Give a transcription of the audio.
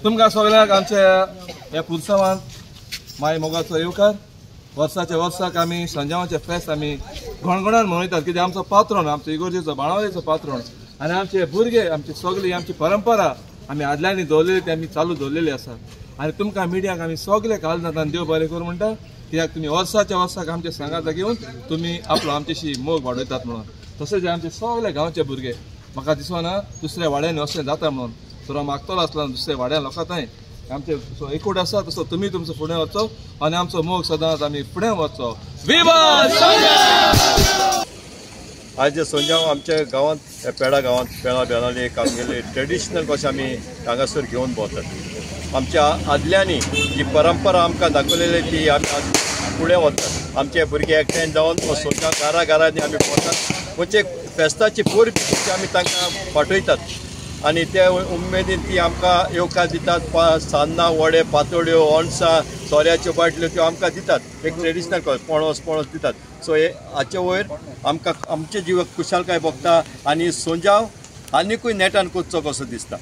तुमकां सगळ्यांक आमच्या ह्या उत्सवांत माय मोगाचो येवकार. वर्साच्या वर्साक आमी संजावाचे फेस्त आमी घोणघोणान मनयतात, कित्याक आमचो पात्रोन, आमचो इगोर्जेचो बाणावलेचो पात्रोन आनी आमचे भुरगे, आमची सगळी आमची परंपरा आमी आदल्यांनी दवरलेली ती आमी चालू दवरलेली आसा. आनी तुमकां मिडियाक आमी सगळे कालनातान देव बरें करूं म्हणटा, कित्याक तुमी वर्साच्या वर्साक आमचे सांगाता घेवन तुमी आपलो आमचेशी मोग वाडयतात म्हणून. तशेंच आमचे सगळे गांवचे भुरगे म्हाका दिसना दुसऱ्या वाड्यांनी वचचें जाता म्हणून, तर हांव मागतलो आसलो दुसऱ्या वाड्या लोकां थंय आमचे एकूट आसा तसो तुमी तुमचो फुडें वचो आनी आमचो मोग सदांच आमी फुडें वचो. आज संजाव आमच्या गांवांत पेडा गांवांत पेडा बेलाली एक आमगेले ट्रेडिशनल कशें आमी हांगासर घेवन भोंवतात. आमच्या आदल्यांनी जी परंपरा आमकां दाखयलेली ती आमी फुडें वतात. आमचे भुरगे एकठांय जावन संजाव घरांनी आमी भोंवतात. म्हणजे फेस्ताची पोर बी आमी तांकां फाटयतात आनी ते उमेदीन ती आमकां येवकार दितात. सान्नां, वडे, पातोड्यो, अणसां, सोऱ्याच्यो बाटल्यो त्यो आमकां दितात. एक ट्रेडिशनल पणस दितात. सो हे हाचे वयर आमकां आमचे जिवाक खुशालकाय भोगता आनी संजाव आनिकूय नेटान कोचचो कसो दिसता.